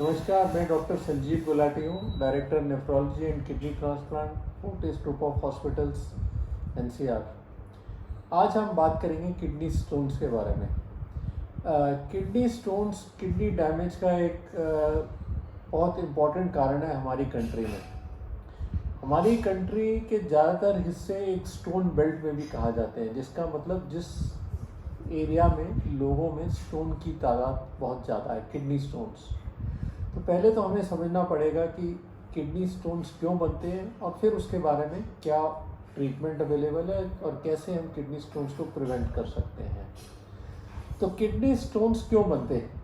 नमस्कार, मैं डॉक्टर संजीव गुलाटी हूँ, director nephrology and kidney transplant, Fortis group of hospitals, NCR. आज हम बात करेंगे किडनी स्टोन्स के बारे में। किडनी स्टोन्स किडनी डैमेज का एक बहुत इम्पॉर्टेंट कारण है हमारी कंट्री में। हमारी कंट्री के ज़्यादातर हिस्से एक स्टोन बेल्ट में भी कहा जाते हैं, जिसका मतलब जिस एरिया में लोगों में स्टोन की तादाद बहुत ज़्यादा है, किडनी स्टोन्स। तो पहले तो हमें समझना पड़ेगा कि किडनी स्टोन्स क्यों बनते हैं और फिर उसके बारे में क्या ट्रीटमेंट अवेलेबल है और कैसे हम किडनी स्टोन्स को प्रिवेंट कर सकते हैं। तो किडनी स्टोन्स क्यों बनते हैं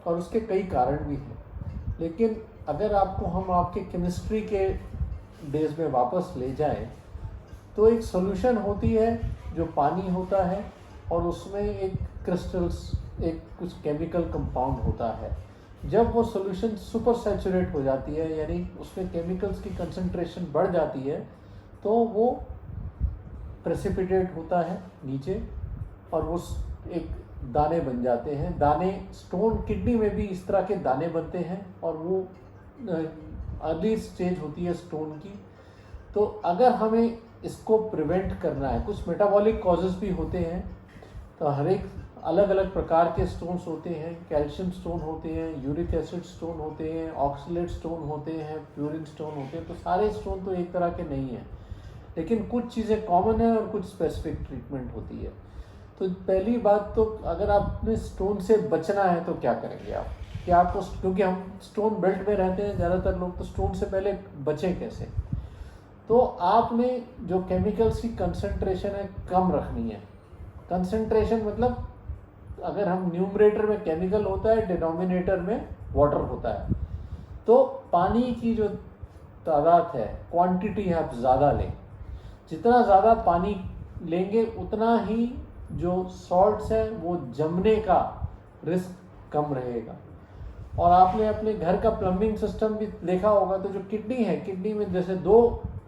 और उसके कई कारण भी हैं, लेकिन अगर हम आपके केमिस्ट्री के डेज में वापस ले जाएं तो एक सॉल्यूशन होती है जो पानी होता है और उसमें एक क्रिस्टल्स, एक कुछ केमिकल कंपाउंड होता है। जब वो सॉल्यूशन सुपर सैचुरेट हो जाती है, यानी उसमें केमिकल्स की कंसंट्रेशन बढ़ जाती है, तो वो प्रेसिपिटेट होता है नीचे और वो एक दाने बन जाते हैं। दाने स्टोन किडनी में भी इस तरह के दाने बनते हैं और वो अर्ली स्टेज होती है स्टोन की। तो अगर हमें इसको प्रिवेंट करना है, कुछ मेटाबॉलिक कॉजेज़ भी होते हैं, तो हर एक अलग अलग प्रकार के स्टोन्स होते हैं। कैल्शियम स्टोन होते हैं, यूरिक एसिड स्टोन होते हैं, ऑक्सलेट स्टोन होते हैं, प्यूरिन स्टोन होते हैं। तो सारे स्टोन तो एक तरह के नहीं हैं, लेकिन कुछ चीज़ें कॉमन है और कुछ स्पेसिफिक ट्रीटमेंट होती है। तो पहली बात तो अगर आपने स्टोन से बचना है तो क्या करेंगे आप, कि आपको, क्योंकि हम स्टोन बेल्ट में रहते हैं ज़्यादातर लोग, तो स्टोन से पहले बचें कैसे। तो आपने जो केमिकल्स की कंसंट्रेशन है कम रखनी है। कंसंट्रेशन मतलब अगर हम न्यूमरेटर में केमिकल होता है, डिनोमिनेटर में वाटर होता है, तो पानी की जो तादाद है, क्वांटिटी आप ज़्यादा लें। जितना ज़्यादा पानी लेंगे उतना ही जो सॉल्ट्स है वो जमने का रिस्क कम रहेगा। और आपने अपने घर का प्लम्बिंग सिस्टम भी देखा होगा, तो जो किडनी है, किडनी में जैसे दो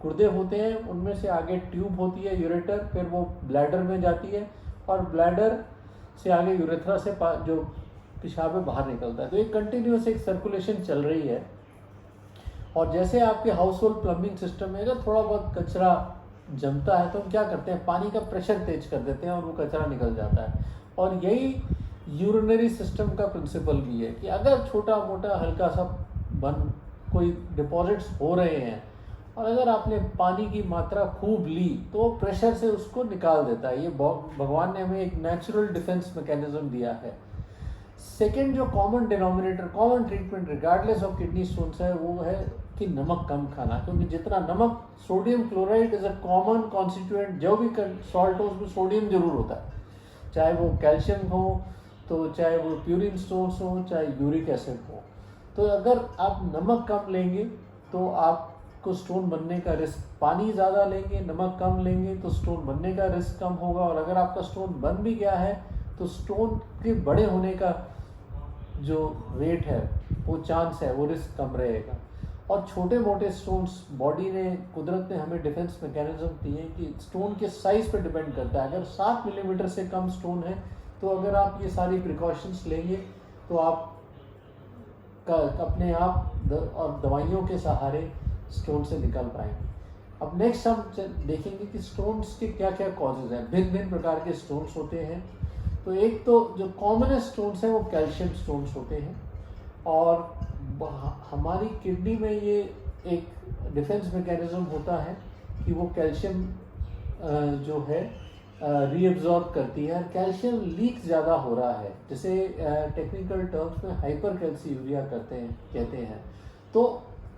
गुर्दे होते हैं, उनमें से आगे ट्यूब होती है यूरेटर, फिर वो ब्लैडर में जाती है और ब्लैडर से आगे यूरेथ्रा से जो पेशाब में बाहर निकलता है। तो एक कंटिन्यूस एक सर्कुलेशन चल रही है। और जैसे आपके हाउस होल्ड प्लम्बिंग सिस्टम में अगर थोड़ा बहुत कचरा जमता है तो हम क्या करते हैं, पानी का प्रेशर तेज कर देते हैं और वो कचरा निकल जाता है। और यही यूरिनरी सिस्टम का प्रिंसिपल भी है कि अगर छोटा मोटा हल्का सा कोई डिपॉजिट्स हो रहे हैं और अगर आपने पानी की मात्रा खूब ली तो वो प्रेशर से उसको निकाल देता है। ये भगवान ने हमें एक नेचुरल डिफेंस मैकेनिज्म दिया है। सेकेंड, जो common denominator, common treatment regardless of kidney stones है, वो है कि नमक कम खाना। क्योंकि जितना नमक, sodium chloride is a common constituent, जो भी सॉल्ट हो उसमें सोडियम जरूर होता है, चाहे वो कैल्शियम हो, तो चाहे वो प्यूरिन स्टोन्स हो, चाहे यूरिक एसिड हो। तो अगर आप नमक कम लेंगे तो आपको स्टोन बनने का रिस्क, पानी ज़्यादा लेंगे, नमक कम लेंगे तो स्टोन बनने का रिस्क कम होगा। और अगर आपका स्टोन बन भी गया है तो स्टोन के बड़े होने का जो रेट है, वो चांस है, वो रिस्क कम रहेगा। और छोटे मोटे स्टोन्स, बॉडी ने, कुदरत ने हमें डिफेंस मैकेनिज्म दिए हैं कि स्टोन के साइज़ पे डिपेंड करता है। अगर 7 मिलीमीटर से कम स्टोन है तो अगर आप ये सारी प्रिकॉशंस लेंगे तो आप अपने आप और दवाइयों के सहारे स्टोन से निकल पाएंगे। अब नेक्स्ट हम देखेंगे कि स्टोन्स के क्या क्या कॉजेज़ हैं। भिन्न भिन्न प्रकार के स्टोन्स होते हैं। तो एक तो जो कॉमनेस्ट स्टोन्स हैं वो कैल्शियम स्टोन्स होते हैं, और हमारी किडनी में ये एक डिफेंस मैकेनिज्म होता है कि वो कैल्शियम जो है रीअब्जॉर्ब करती है। कैल्शियम लीक ज़्यादा हो रहा है, जिसे टेक्निकल टर्म्स में हाइपर कैल्सीयूरिया कहते हैं। तो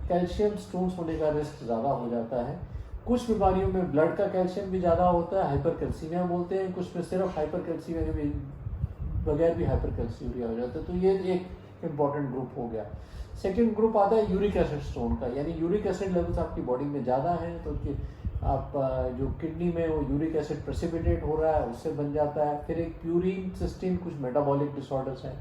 कैल्शियम स्टोन्स होने का रिस्क ज़्यादा हो जाता है। कुछ बीमारियों में ब्लड का कैल्शियम भी ज़्यादा होता है, हाइपर कैल्सीमिया बोलते हैं। कुछ में सिर्फ हाइपर कैल्सीमिया के भी बगैर भी हाइपर कैल्सीमिया हो जाता है। तो ये एक इम्पॉर्टेंट ग्रुप हो गया। सेकेंड ग्रुप आता है यूरिक एसिड स्टोन का, यानी यूरिक एसिड लेवल्स आपकी बॉडी में ज़्यादा हैं, तो आप जो किडनी में वो यूरिक एसिड प्रेसिपिटेट हो रहा है, उससे बन जाता है। फिर एक प्यूरिन सिस्टीन, कुछ मेटाबॉलिक डिसऑर्डर्स हैं।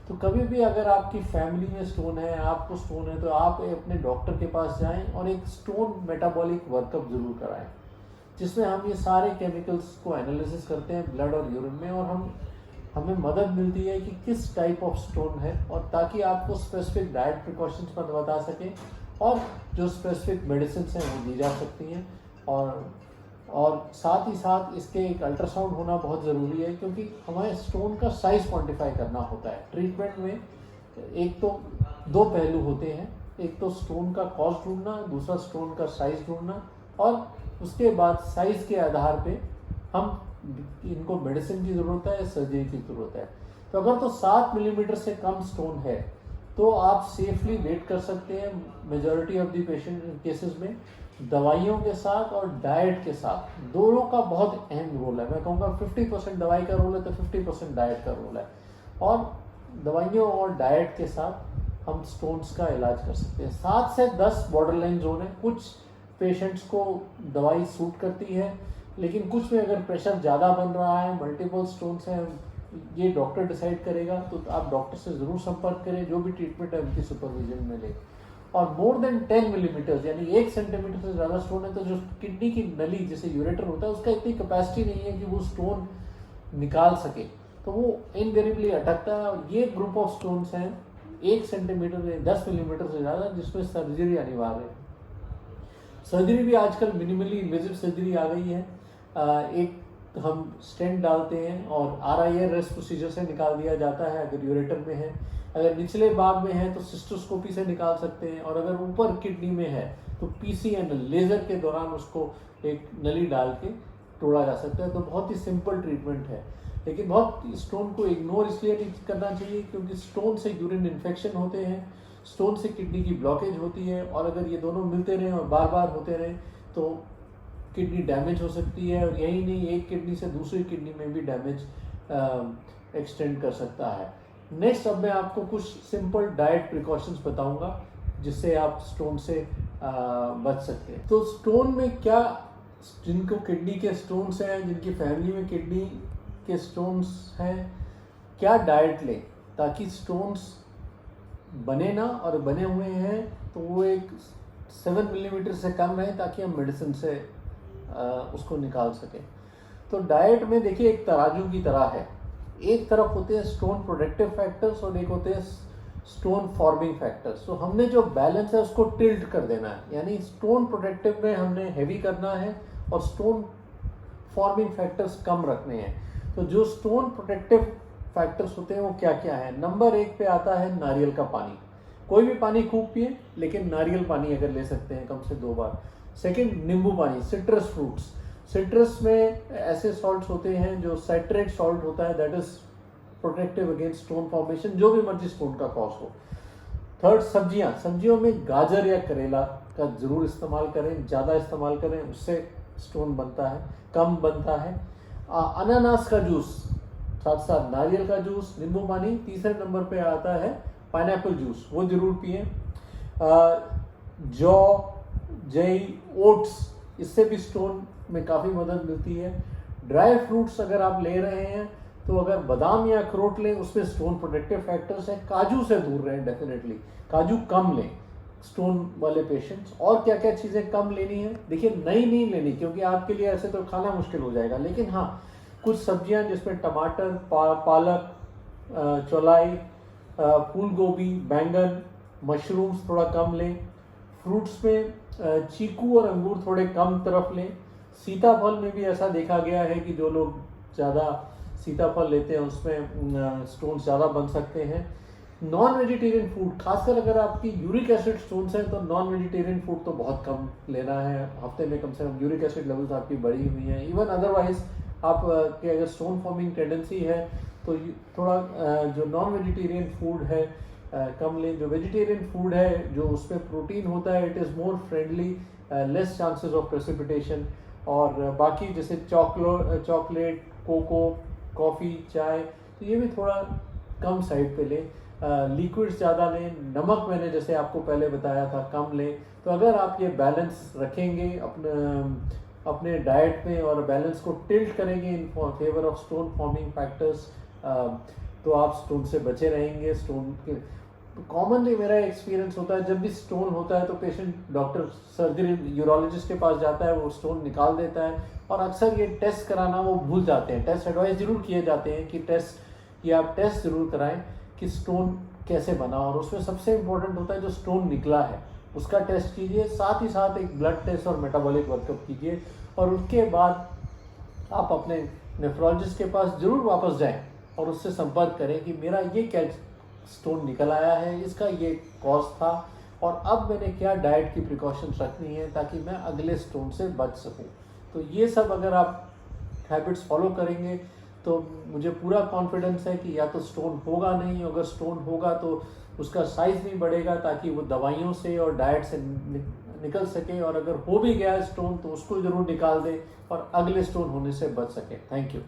तो कभी भी अगर आपकी फैमिली में स्टोन है, आपको स्टोन है, तो आप अपने डॉक्टर के पास जाएं और एक स्टोन मेटाबॉलिक वर्कअप ज़रूर कराएं, जिसमें हम ये सारे केमिकल्स को एनालिसिस करते हैं ब्लड और यूरिन में, और हम हमें मदद मिलती है कि किस टाइप ऑफ स्टोन है, और ताकि आपको स्पेसिफिक डाइट प्रिकॉशंस पर बता सकें और जो स्पेसिफिक मेडिसिन हैं वो दी जा सकती हैं। और साथ ही साथ इसके एक अल्ट्रासाउंड होना बहुत ज़रूरी है, क्योंकि हमें स्टोन का साइज़ क्वांटिफाई करना होता है। ट्रीटमेंट में एक तो दो पहलू होते हैं, एक तो स्टोन का कॉज ढूंढना, दूसरा स्टोन का साइज़ ढूंढना, और उसके बाद साइज़ के आधार पे हम इनको मेडिसिन की ज़रूरत है या सर्जरी की ज़रूरत है। तो अगर तो 7 मिलीमीटर से कम स्टोन है तो आप सेफली वेट कर सकते हैं। Majority of the patient cases में दवाइयों के साथ और डाइट के साथ दोनों का बहुत अहम रोल है। मैं कहूँगा 50% दवाई का रोल है तो 50% डाइट का रोल है, और दवाइयों और डाइट के साथ हम स्टोन्स का इलाज कर सकते हैं। 7 से 10 बॉर्डरलाइन जोन है। कुछ पेशेंट्स को दवाई सूट करती है, लेकिन कुछ में अगर प्रेशर ज़्यादा बन रहा है, मल्टीपल स्टोन्स हैं, ये डॉक्टर डिसाइड करेगा। तो आप डॉक्टर से ज़रूर संपर्क करें, जो भी ट्रीटमेंट है उनकी सुपरविजन में लें। और मोर देन 10 मिलीमीटर यानी 1 सेंटीमीटर से ज़्यादा स्टोन है तो जो किडनी की नली जैसे यूरेटर होता है उसका इतनी कैपेसिटी नहीं है कि वो स्टोन निकाल सके, तो वो इनवेरिएबली अटकता है। और ये ग्रुप ऑफ स्टोन्स हैं 1 सेंटीमीटर या 10 मिलीमीटर से ज़्यादा, जिसमें सर्जरी अनिवार्य है। सर्जरी भी आजकल मिनिमली इन्वेजिव सर्जरी आ गई है। एक हम स्टेंट डालते हैं और RIRS प्रोसीजर से निकाल दिया जाता है अगर यूरेटर में है। अगर निचले भाग में है तो सिस्टोस्कोपी से निकाल सकते हैं, और अगर ऊपर किडनी में है तो PCN लेज़र के दौरान उसको एक नली डाल के तोड़ा जा सकता है। तो बहुत ही सिंपल ट्रीटमेंट है, लेकिन बहुत स्टोन को इग्नोर इसलिए नहीं करना चाहिए क्योंकि स्टोन से यूरिन इन्फेक्शन होते हैं, स्टोन से किडनी की ब्लॉकेज होती है, और अगर ये दोनों मिलते रहें और बार बार होते रहें तो किडनी डैमेज हो सकती है। और यही नहीं, एक किडनी से दूसरी किडनी में भी डैमेज एक्सटेंड कर सकता है। नेक्स्ट अब मैं आपको कुछ सिंपल डाइट प्रिकॉशंस बताऊंगा जिससे आप स्टोन से बच सकते हैं। तो स्टोन में क्या, जिनको किडनी के स्टोन्स हैं, जिनकी फैमिली में किडनी के स्टोन्स हैं, क्या डाइट लें ताकि स्टोन्स बने ना, और बने हुए हैं तो वो एक 7 मिलीमीटर से कम है ताकि हम मेडिसिन से उसको निकाल सकें। तो डाइट में देखिए एक तराजू की तरह है, एक तरफ होते हैं स्टोन प्रोटेक्टिव फैक्टर्स और एक होते हैं स्टोन फॉर्मिंग फैक्टर्स। तो हमने जो बैलेंस है उसको टिल्ट कर देना है, यानी स्टोन प्रोटेक्टिव में हमने हैवी करना है और स्टोन फॉर्मिंग फैक्टर्स कम रखने हैं। तो जो स्टोन प्रोटेक्टिव फैक्टर्स होते हैं वो क्या क्या है। नंबर 1 पे आता है नारियल का पानी। कोई भी पानी खूब पिए, लेकिन नारियल पानी अगर ले सकते हैं कम से 2 बार। सेकंड, नींबू पानी, सिट्रस फ्रूट्स। सिट्रस में ऐसे सॉल्ट्स होते हैं जो साइट्रेट सॉल्ट होता है, that is protective against stone formation, जो भी मर्जी स्टोन का कॉज हो। थर्ड, सब्जियां। सब्जियों में गाजर या करेला का जरूर इस्तेमाल करें, ज़्यादा इस्तेमाल करें, उससे स्टोन बनता है, कम बनता है। अनानास का जूस, साथ साथ नारियल का जूस, नींबू पानी। तीसरे नंबर पे आता है पाइनएप्पल जूस, वो जरूर पिए। जौ, जई, ओट्स, इससे भी स्टोन में काफ़ी मदद मिलती है। ड्राई फ्रूट्स अगर आप ले रहे हैं तो अगर बादाम या अखरोट लें, उसमें स्टोन प्रोटेक्टिव फैक्टर्स हैं। काजू से दूर रहें, डेफिनेटली काजू कम लें स्टोन वाले पेशेंट्स। और क्या क्या चीज़ें कम लेनी है, देखिए नई नहीं लेनी, क्योंकि आपके लिए ऐसे तो खाना मुश्किल हो जाएगा, लेकिन हाँ कुछ सब्जियां जिसमें टमाटर, पालक, चौलाई, फूल गोभी, बैंगन, मशरूम्स थोड़ा कम लें। फ्रूट्स में चीकू और अंगूर थोड़े कम तरफ लें। सीताफल में भी ऐसा देखा गया है कि जो लोग ज़्यादा सीताफल लेते हैं उसमें स्टोन्स ज़्यादा बन सकते हैं। नॉन वेजिटेरियन फूड, खासकर अगर आपकी यूरिक एसिड स्टोन्स हैं तो नॉन वेजिटेरियन फूड तो बहुत कम लेना है। हफ्ते में कम से कम यूरिक एसिड लेवल्स आपकी बढ़ी हुई हैं। इवन अदरवाइज आप के अगर स्टोन फॉर्मिंग टेंडेंसी है तो थोड़ा जो नॉन वेजिटेरियन फूड है कम लें। जो वेजिटेरियन फूड है जो उसमें प्रोटीन होता है, it is more friendly, less chances of precipitation. और बाकी जैसे चॉकलेट, कोको, कॉफ़ी, चाय, तो ये भी थोड़ा कम साइड पे लें। लिक्विड्स ज़्यादा लें। नमक मैंने जैसे आपको पहले बताया था कम लें। तो अगर आप ये बैलेंस रखेंगे अपने डाइट में और बैलेंस को टिल्ट करेंगे in favour of stone forming factors, तो आप स्टोन से बचे रहेंगे। स्टोन के कॉमनली मेरा एक्सपीरियंस होता है जब भी स्टोन होता है तो पेशेंट डॉक्टर सर्जरी यूरोलॉजिस्ट के पास जाता है, वो स्टोन निकाल देता है, और अक्सर ये टेस्ट कराना वो भूल जाते हैं। टेस्ट एडवाइस जरूर किए जाते हैं कि टेस्ट ये आप टेस्ट ज़रूर कराएं कि स्टोन कैसे बना, और उसमें सबसे इम्पोर्टेंट होता है जो स्टोन निकला है उसका टेस्ट कीजिए, साथ ही साथ एक ब्लड टेस्ट और मेटाबॉलिक वर्कअप कीजिए, और उसके बाद आप अपने नेफ्रोलॉजिस्ट के पास ज़रूर वापस जाएं और उससे संपर्क करें कि मेरा ये क्या स्टोन निकल आया है, इसका ये कॉज था, और अब मैंने क्या डाइट की प्रिकॉशंस रखनी है ताकि मैं अगले स्टोन से बच सकूं। तो ये सब अगर आप हैबिट्स फॉलो करेंगे तो मुझे पूरा कॉन्फिडेंस है कि या तो स्टोन होगा नहीं, अगर स्टोन होगा तो उसका साइज़ नहीं बढ़ेगा ताकि वो दवाइयों से और डाइट से निकल सके, और अगर हो भी गया स्टोन तो उसको ज़रूर निकाल दें और अगले स्टोन होने से बच सके। Thank you.